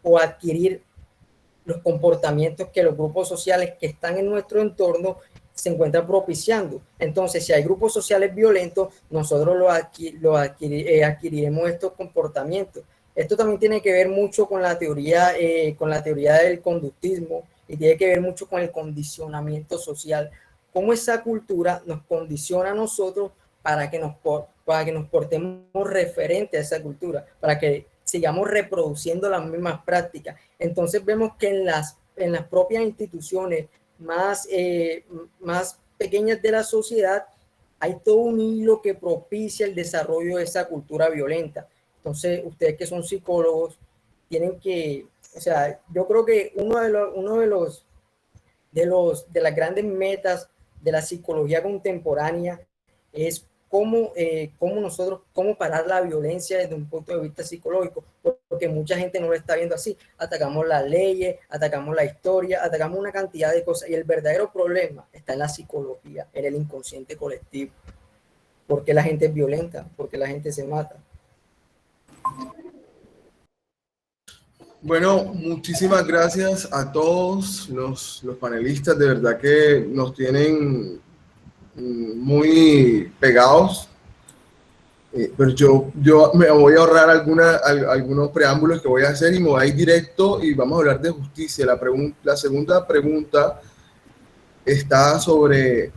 o adquirir los comportamientos que los grupos sociales que están en nuestro entorno se encuentran propiciando. Entonces, si hay grupos sociales violentos, nosotros adquiriremos estos comportamientos. Esto también tiene que ver mucho con la teoría del conductismo y tiene que ver mucho con el condicionamiento social. Cómo esa cultura nos condiciona a nosotros para que nos portemos referente a esa cultura, para que sigamos reproduciendo las mismas prácticas. Entonces vemos que en las propias instituciones más pequeñas de la sociedad, hay todo un hilo que propicia el desarrollo de esa cultura violenta. Entonces, ustedes que son psicólogos, tienen que, o sea, yo creo que uno de las grandes metas de la psicología contemporánea es cómo parar la violencia desde un punto de vista psicológico, porque mucha gente no lo está viendo así. Atacamos las leyes, atacamos la historia, atacamos una cantidad de cosas, y el verdadero problema está en la psicología, en el inconsciente colectivo. ¿Por qué la gente es violenta? ¿Por qué la gente se mata? Bueno, muchísimas gracias a todos los panelistas, de verdad que nos tienen muy pegados, pero yo me voy a ahorrar algunos preámbulos que voy a hacer y me voy a ir directo y vamos a hablar de justicia. La segunda pregunta está sobre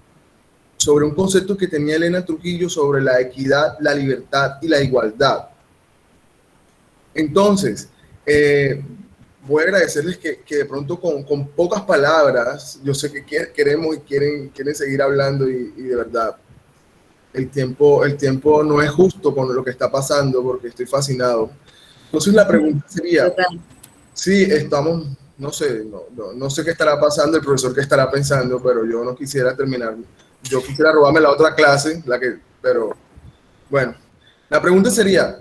un concepto que tenía Elena Trujillo sobre la equidad, la libertad y la igualdad. Entonces, voy a agradecerles que de pronto con pocas palabras, yo sé que queremos y quieren seguir hablando y de verdad, el tiempo no es justo con lo que está pasando porque estoy fascinado. Entonces la pregunta sería, sí, estamos, no sé qué estará pasando, el profesor qué estará pensando, pero yo no quisiera terminar, yo quisiera robarme la otra clase, pero bueno, la pregunta sería,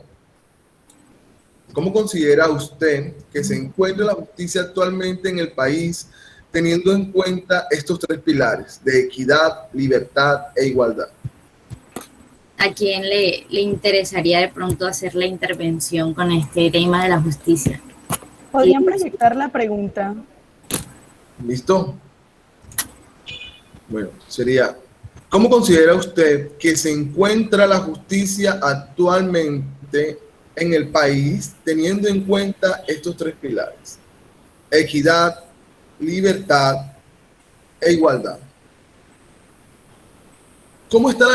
¿cómo considera usted que se encuentra la justicia actualmente en el país teniendo en cuenta estos tres pilares de equidad, libertad e igualdad? ¿A quién le interesaría de pronto hacer la intervención con este tema de la justicia? ¿Podrían proyectar la pregunta? ¿Listo? Bueno, sería, ¿cómo considera usted que se encuentra la justicia actualmente en el país teniendo en cuenta estos tres pilares? Equidad, libertad e igualdad. ¿Cómo está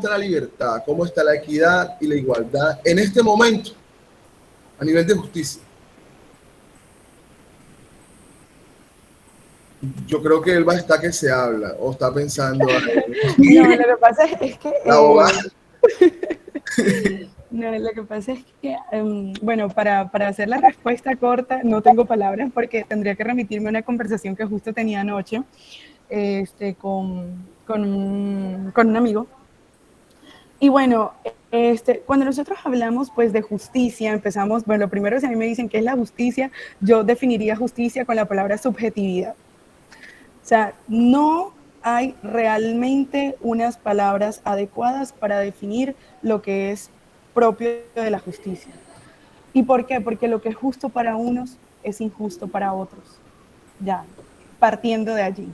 la libertad? ¿Cómo está la equidad y la igualdad en este momento a nivel de justicia? Yo creo que Elba está que se habla o está pensando. No, lo que pasa es que... La abogada. No, lo que pasa es que, bueno, para hacer la respuesta corta, no tengo palabras porque tendría que remitirme a una conversación que justo tenía anoche con un amigo. Y bueno, cuando nosotros hablamos pues de justicia, empezamos, bueno, lo primero, si a mí me dicen qué es la justicia, yo definiría justicia con la palabra subjetividad. O sea, no hay realmente unas palabras adecuadas para definir lo que es propio de la justicia. ¿Y por qué? Porque lo que es justo para unos es injusto para otros. Ya, partiendo de allí.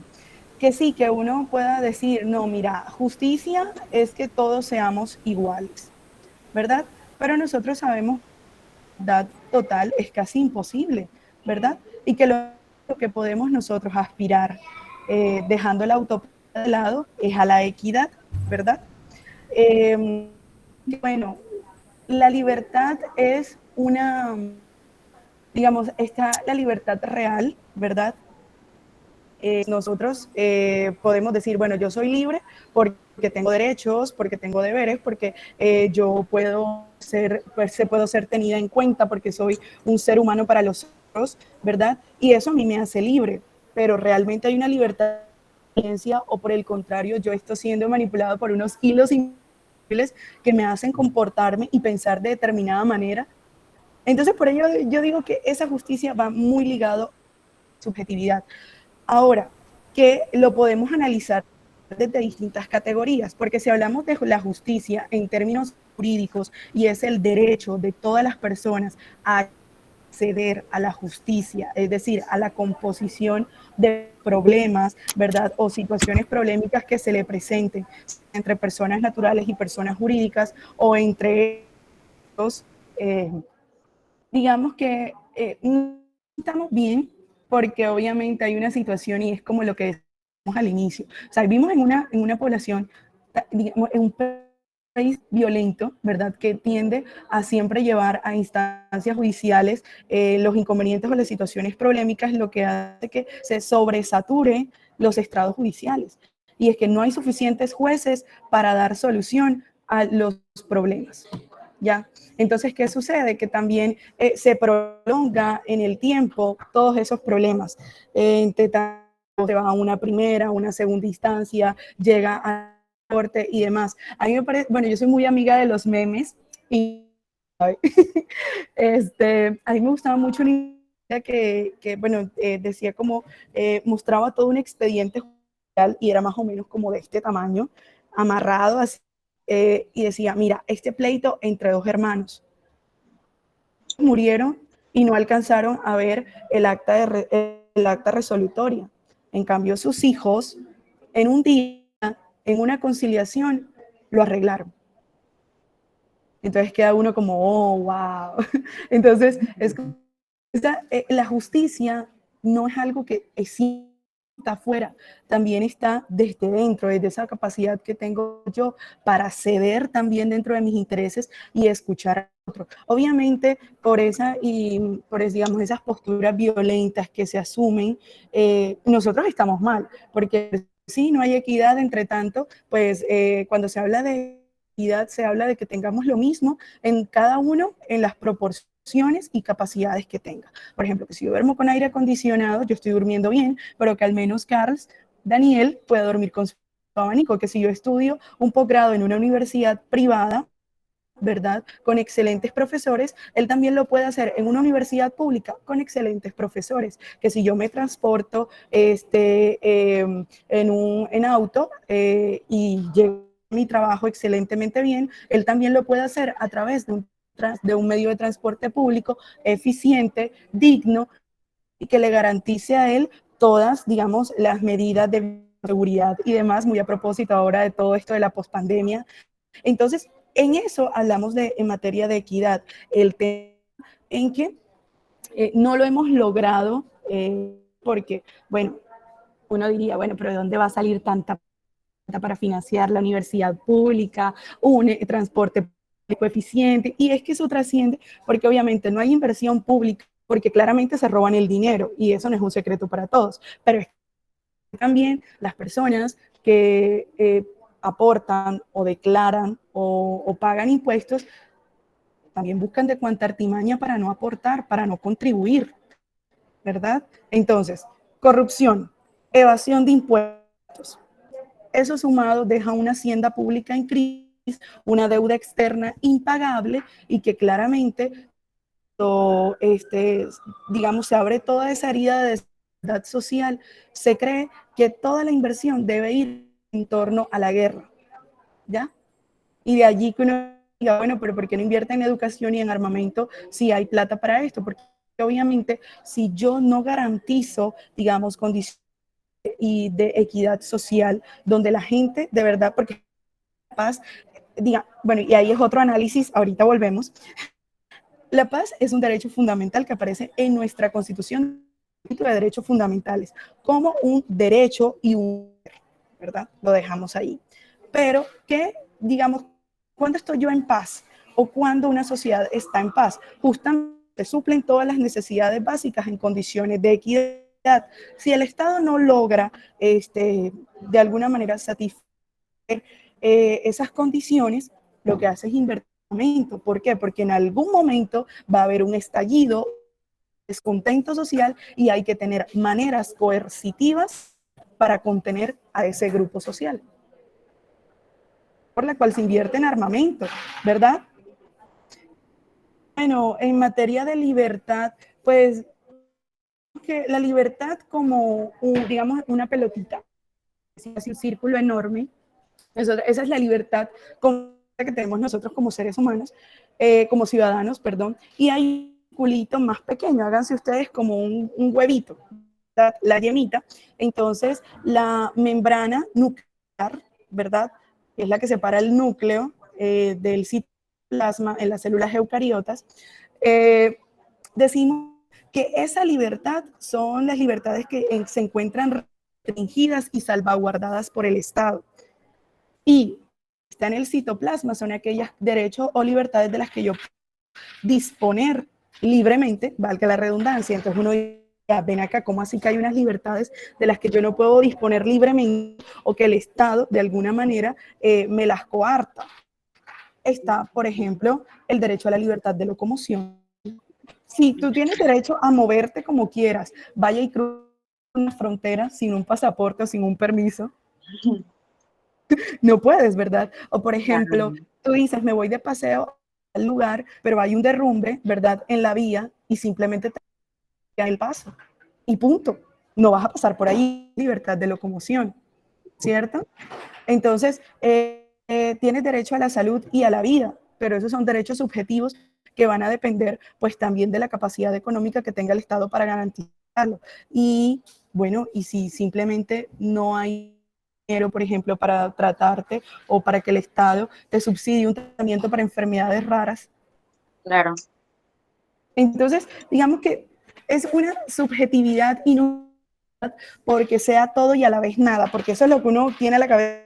Que sí, que uno pueda decir, no, mira, justicia es que todos seamos iguales, ¿verdad? Pero nosotros sabemos que la verdad total es casi imposible, ¿verdad? Y que lo que podemos nosotros aspirar, dejando la utopía de lado, es a la equidad, ¿verdad? Bueno, la libertad es una, digamos, está la libertad real, ¿verdad? Nosotros podemos decir, bueno, yo soy libre porque tengo derechos, porque tengo deberes, porque yo puedo ser tenida en cuenta porque soy un ser humano para los otros, ¿verdad? Y eso a mí me hace libre, pero realmente hay una libertad de conciencia o por el contrario, yo estoy siendo manipulado por unos hilos invisibles que me hacen comportarme y pensar de determinada manera. Entonces, por ello yo digo que esa justicia va muy ligado a la subjetividad. Ahora, que lo podemos analizar desde distintas categorías, porque si hablamos de la justicia en términos jurídicos y es el derecho de todas las personas a acceder a la justicia, es decir, a la composición de problemas, ¿verdad? O situaciones problemáticas que se le presenten entre personas naturales y personas jurídicas o entre ellos, digamos que no estamos bien porque obviamente hay una situación y es como lo que decíamos al inicio. O sea, vivimos en una población, digamos, en un país violento, ¿verdad? Que tiende a siempre llevar a instancias judiciales los inconvenientes o las situaciones problemáticas, lo que hace que se sobresature los estrados judiciales. y es que no hay suficientes jueces para dar solución a los problemas. ¿Ya? Entonces, ¿qué sucede? Que también se prolonga en el tiempo todos esos problemas. Se va a una primera, una segunda instancia, llega a la corte y demás. A mí me parece, bueno, yo soy muy amiga de los memes y a mí me gustaba mucho una idea que bueno, decía como, mostraba todo un expediente judicial y era más o menos como de este tamaño, amarrado así, y decía, mira, este pleito entre dos hermanos murieron y no alcanzaron a ver el acta resolutoria. En cambio, sus hijos, en un día, en una conciliación, lo arreglaron. Entonces queda uno como, oh, wow. Entonces, la justicia no es algo que existe afuera, también está desde dentro, desde esa capacidad que tengo yo para ceder también dentro de mis intereses y escuchar a otro. Obviamente, digamos, esas posturas violentas que se asumen, nosotros estamos mal, porque si no hay equidad, entre tanto, pues cuando se habla de equidad, se habla de que tengamos lo mismo en cada uno en las proporciones y capacidades que tenga. Por ejemplo, que si yo duermo con aire acondicionado, yo estoy durmiendo bien, pero que al menos Daniel pueda dormir con su abanico, que si yo estudio un posgrado en una universidad privada, ¿verdad? Con excelentes profesores, él también lo puede hacer en una universidad pública con excelentes profesores, que si yo me transporto en auto y llego a mi trabajo excelentemente bien, él también lo puede hacer a través de un medio de transporte público eficiente, digno, y que le garantice a él todas, digamos, las medidas de seguridad y demás, muy a propósito ahora de todo esto de la pospandemia. Entonces, en eso hablamos en materia de equidad, el tema en que no lo hemos logrado porque, bueno, uno diría, bueno, pero ¿de dónde va a salir tanta para financiar la universidad pública, un transporte público eficiente? Y es que eso trasciende porque obviamente no hay inversión pública, porque claramente se roban el dinero y eso no es un secreto para todos, pero es que también las personas que aportan o declaran o pagan impuestos también buscan de cuanta artimaña para no aportar, para no contribuir, ¿verdad? Entonces, corrupción, evasión de impuestos. Eso sumado deja una hacienda pública en crisis, una deuda externa impagable y que claramente, digamos, se abre toda esa herida de desigualdad social. Se cree que toda la inversión debe ir en torno a la guerra, ¿ya? Y de allí que uno diga, bueno, pero ¿por qué no invierte en educación y en armamento si hay plata para esto? Porque obviamente si yo no garantizo, digamos, condiciones y de equidad social, donde la gente de verdad, porque la paz, diga, bueno, y ahí es otro análisis, ahorita volvemos. La paz es un derecho fundamental que aparece en nuestra Constitución de Derechos Fundamentales, como un derecho y un, ¿verdad? Lo dejamos ahí. Pero que, digamos, ¿cuándo estoy yo en paz? ¿O cuando una sociedad está en paz? Justamente suplen todas las necesidades básicas en condiciones de equidad. Si el Estado no logra, de alguna manera, satisfacer esas condiciones, lo que hace es invertir. ¿Por qué? Porque en algún momento va a haber un estallido, descontento social y hay que tener maneras coercitivas para contener a ese grupo social, por la cual se invierte en armamento, ¿verdad? Bueno, en materia de libertad, pues que la libertad como, digamos, una pelotita, así un círculo enorme, esa es la libertad que tenemos nosotros como seres humanos, como ciudadanos, perdón, y hay un culito más pequeño, háganse ustedes como un huevito, la yemita, entonces la membrana nuclear, ¿verdad? Es la que separa el núcleo del citoplasma en las células eucariotas. Decimos que esa libertad son las libertades que se encuentran restringidas y salvaguardadas por el Estado. Y está en el citoplasma, son aquellos derechos o libertades de las que yo puedo disponer libremente, valga la redundancia. Entonces uno dice, ya, ven acá, ¿cómo así que hay unas libertades de las que yo no puedo disponer libremente o que el Estado de alguna manera me las coarta? Está, por ejemplo, el derecho a la libertad de locomoción. Si tú tienes derecho a moverte como quieras, vaya y cruza una frontera sin un pasaporte o sin un permiso, no puedes, ¿verdad? O por ejemplo, tú dices, me voy de paseo al lugar, pero hay un derrumbe, ¿verdad? En la vía y simplemente te da el paso y punto. No vas a pasar por ahí, libertad de locomoción, ¿cierto? Entonces, tienes derecho a la salud y a la vida, pero esos son derechos subjetivos que van a depender pues también de la capacidad económica que tenga el Estado para garantizarlo. Y bueno, y si simplemente no hay dinero, por ejemplo, para tratarte o para que el Estado te subsidie un tratamiento para enfermedades raras. Claro. Entonces, digamos que es una subjetividad y no porque sea todo y a la vez nada, porque eso es lo que uno tiene a la cabeza,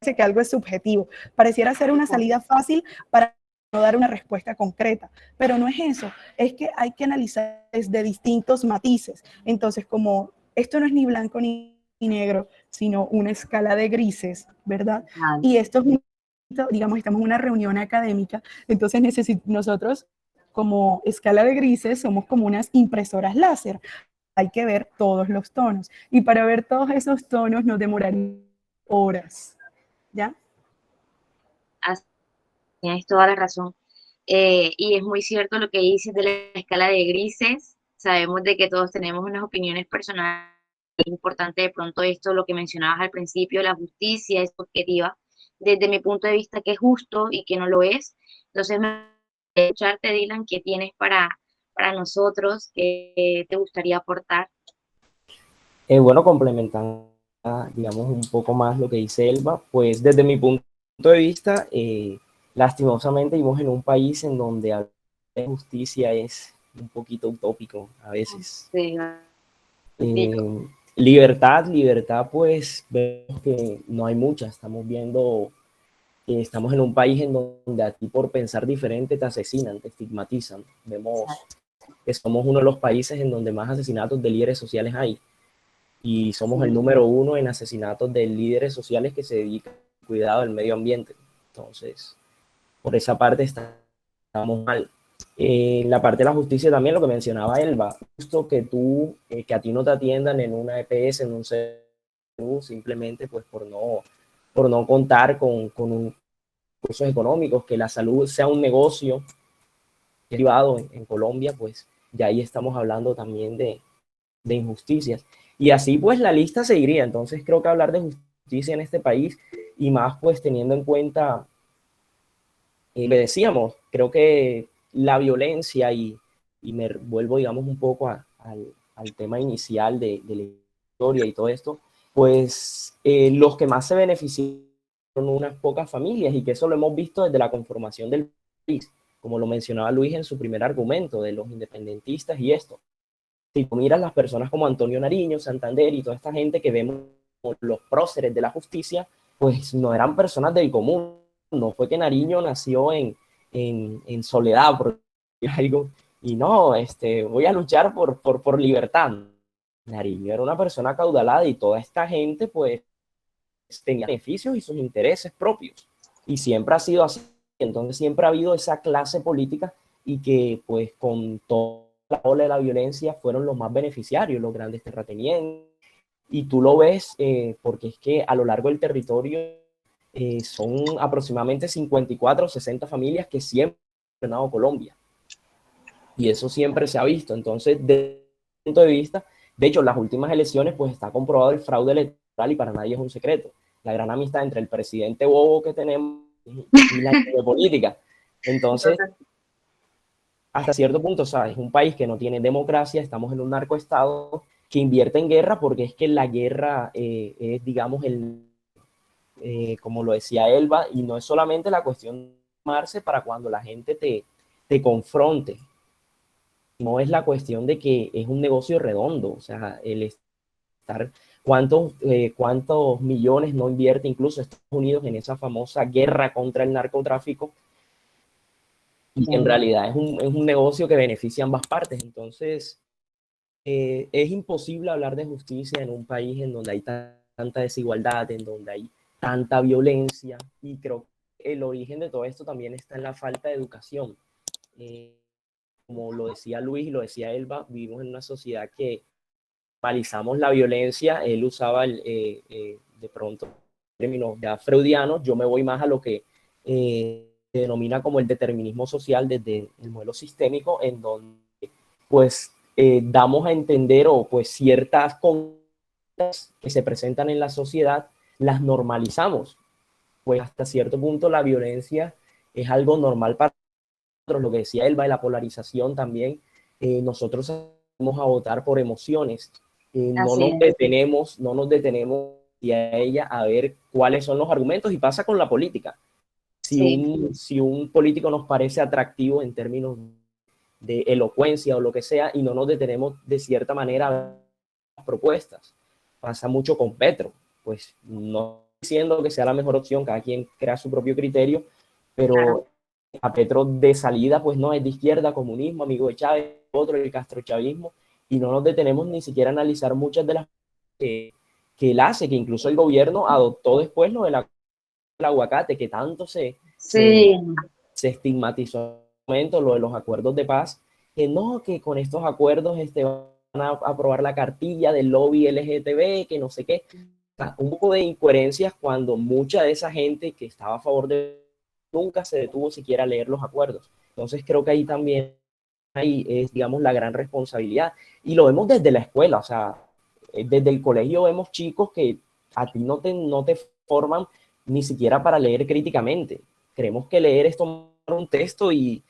que algo es subjetivo. Pareciera ser una salida fácil para no dar una respuesta concreta, pero no es eso, es que hay que analizar desde distintos matices. Entonces, como esto no es ni blanco ni negro, sino una escala de grises, ¿verdad? Y esto es, digamos, estamos en una reunión académica, entonces nosotros como escala de grises somos como unas impresoras láser. Hay que ver todos los tonos. Y para ver todos esos tonos nos demoraría horas. ¿Ya? Tienes toda la razón. Y es muy cierto lo que dices de la escala de grises. Sabemos de que todos tenemos unas opiniones personales. Es importante de pronto esto, lo que mencionabas al principio, la justicia es objetiva. Desde mi punto de vista, que es justo y que no lo es. Entonces, me gustaría escucharte, Dylan, ¿qué tienes para nosotros? ¿Qué te gustaría aportar? Bueno, complementando, digamos, un poco más lo que dice Elba, pues desde mi punto de vista, lastimosamente vivimos en un país en donde hablar de justicia es un poquito utópico a veces. Sí, Libertad, pues vemos que no hay mucha. Estamos viendo, estamos en un país en donde a ti por pensar diferente te asesinan, te estigmatizan. Vemos que somos uno de los países en donde más asesinatos de líderes sociales hay. Y somos el número 1 en asesinatos de líderes sociales que se dedican al cuidado del medio ambiente. Entonces, por esa parte estamos mal. En la parte de la justicia también, lo que mencionaba Elba, justo que que a ti no te atiendan en una EPS, en un CNU, simplemente pues por no contar con recursos económicos, que la salud sea un negocio privado en Colombia, pues ya ahí estamos hablando también de injusticias. Y así pues la lista seguiría. Entonces creo que hablar de justicia en este país y más pues teniendo en cuenta, le decíamos, creo que la violencia y me vuelvo digamos un poco al tema inicial de la historia y todo esto, pues los que más se benefician son unas pocas familias y que eso lo hemos visto desde la conformación del país, como lo mencionaba Luis en su primer argumento de los independentistas y esto. Si tú miras las personas como Antonio Nariño, Santander y toda esta gente que vemos los próceres de la justicia, pues no eran personas del común. No fue que Nariño nació en soledad, por algo, y no, voy a luchar por libertad. Nariño era una persona acaudalada y toda esta gente pues tenía beneficios y sus intereses propios. Y siempre ha sido así. Entonces siempre ha habido esa clase política y que pues con todo la ola de la violencia fueron los más beneficiarios, los grandes terratenientes. Y tú lo ves porque es que a lo largo del territorio son aproximadamente 54 o 60 familias que siempre han ganado Colombia. Y eso siempre se ha visto. Entonces, desde el punto de vista, de hecho, las últimas elecciones, pues está comprobado el fraude electoral y para nadie es un secreto. La gran amistad entre el presidente bobo que tenemos y la política. Entonces, hasta cierto punto, ¿sabes? Un país que no tiene democracia, estamos en un narcoestado que invierte en guerra porque es que la guerra es, digamos, como lo decía Elba, y no es solamente la cuestión de armarse para cuando la gente te confronte, no es la cuestión de que es un negocio redondo, o sea, el estar, cuántos millones no invierte incluso Estados Unidos en esa famosa guerra contra el narcotráfico, y en realidad es un negocio que beneficia a ambas partes. Entonces, es imposible hablar de justicia en un país en donde hay tanta desigualdad, en donde hay tanta violencia, y creo que el origen de todo esto también está en la falta de educación. Como lo decía Luis y lo decía Elba, vivimos en una sociedad que normalizamos la violencia. Él usaba de pronto términos ya freudianos, yo me voy más a lo que se denomina como el determinismo social desde el modelo sistémico, en donde pues damos a entender o pues ciertas conductas que se presentan en la sociedad las normalizamos. Pues hasta cierto punto la violencia es algo normal para nosotros, lo que decía Elba de la polarización también. Nosotros vamos a votar por emociones, no nos detenemos y a ella a ver cuáles son los argumentos, y pasa con la política. Si un político nos parece atractivo en términos de elocuencia o lo que sea, y no nos detenemos de cierta manera a ver las propuestas. Pasa mucho con Petro, pues no diciendo que sea la mejor opción, cada quien crea su propio criterio, pero claro, a Petro de salida pues no, es de izquierda, comunismo, amigo de Chávez, otro, el castrochavismo, y no nos detenemos ni siquiera a analizar muchas de las que él hace, que incluso el gobierno adoptó después lo del aguacate, que tanto se estigmatizó en el momento, lo de los acuerdos de paz, que no, que con estos acuerdos van a aprobar la cartilla del lobby LGTB, que no sé qué. O sea, un poco de incoherencias cuando mucha de esa gente que estaba a favor de nunca se detuvo siquiera a leer los acuerdos. Entonces creo que ahí también es, digamos, la gran responsabilidad. Y lo vemos desde la escuela, o sea, desde el colegio vemos chicos que a ti no te forman ni siquiera para leer críticamente. Creemos que leer es tomar un texto y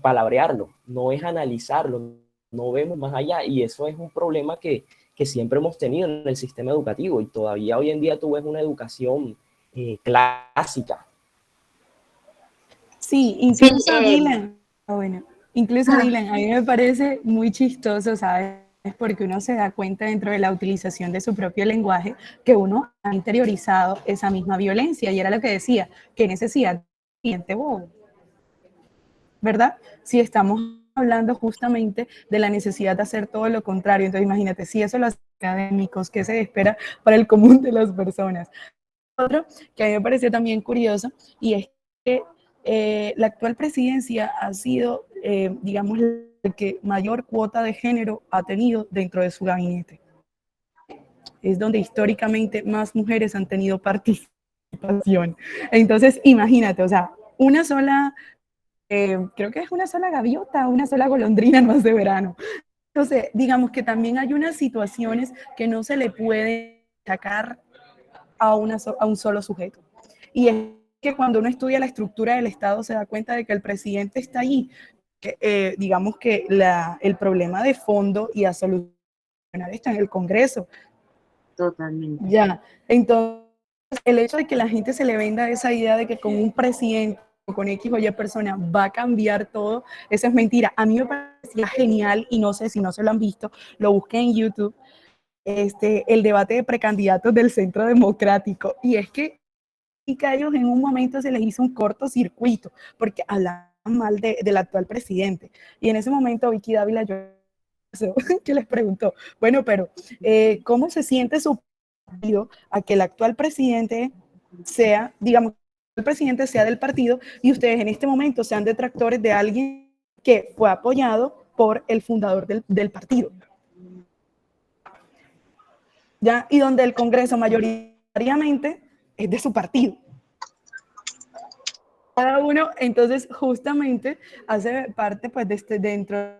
palabrearlo, no es analizarlo, no vemos más allá, y eso es un problema que siempre hemos tenido en el sistema educativo, y todavía hoy en día tú ves una educación clásica. Sí, incluso Dylan, incluso Dylan, a mí me parece muy chistoso, ¿sabes? Porque uno se da cuenta dentro de la utilización de su propio lenguaje que uno ha interiorizado esa misma violencia, y era lo que decía, qué necesidad de bobo, ¿verdad? Si estamos hablando justamente de la necesidad de hacer todo lo contrario, entonces imagínate, si eso lo hacen académicos, ¿qué se espera para el común de las personas? Otro que a mí me pareció también curioso, y es que la actual presidencia ha sido, digamos, el que mayor cuota de género ha tenido dentro de su gabinete. Es donde históricamente más mujeres han tenido participación. Entonces, imagínate, o sea, una sola, creo que es una sola gaviota, una sola golondrina más de verano. Entonces, digamos que también hay unas situaciones que no se le puede sacar a un solo sujeto. Y es que cuando uno estudia la estructura del Estado se da cuenta de que el presidente está allí. Digamos que el problema de fondo y a solucionar está en el Congreso. Totalmente. Ya, entonces el hecho de que la gente se le venda esa idea de que con un presidente o con X o Y persona va a cambiar todo, eso es mentira. A mí me parecía genial, y no sé si no se lo han visto, lo busqué en YouTube, el debate de precandidatos del Centro Democrático, y es que a ellos en un momento se les hizo un cortocircuito porque hablaban mal del actual presidente, y en ese momento Vicky Dávila que les preguntó, bueno, pero ¿cómo se siente su partido a que el actual presidente sea, digamos, el presidente sea del partido y ustedes en este momento sean detractores de alguien que fue apoyado por el fundador del partido? ¿Ya? Y donde el Congreso mayoritariamente es de su partido. Cada uno, entonces, justamente hace parte, pues, dentro de las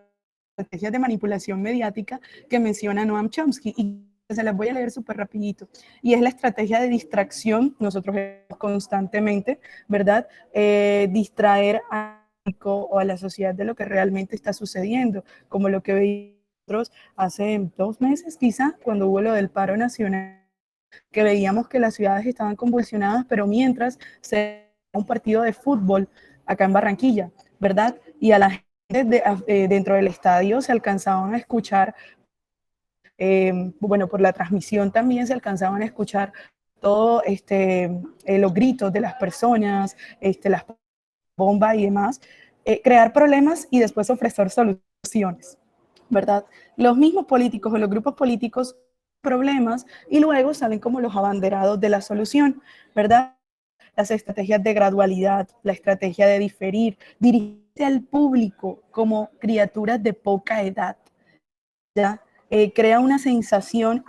estrategias de manipulación mediática que menciona Noam Chomsky, y se las voy a leer súper rapidito. Y es la estrategia de distracción. Nosotros constantemente, ¿verdad? Distraer o a la sociedad de lo que realmente está sucediendo, como lo que veíamos hace 2 meses quizá, cuando hubo lo del paro nacional, que veíamos que las ciudades estaban convulsionadas, pero mientras se un partido de fútbol acá en Barranquilla, ¿verdad? Y a la gente dentro del estadio se alcanzaban a escuchar, bueno, por la transmisión también se alcanzaban a escuchar todo los gritos de las personas, las bombas y demás, crear problemas y después ofrecer soluciones, ¿verdad? Los mismos políticos o los grupos políticos problemas y luego salen como los abanderados de la solución, ¿verdad? Las estrategias de gradualidad, la estrategia de diferir, dirigirse al público como criaturas de poca edad, ¿ya? Crea una sensación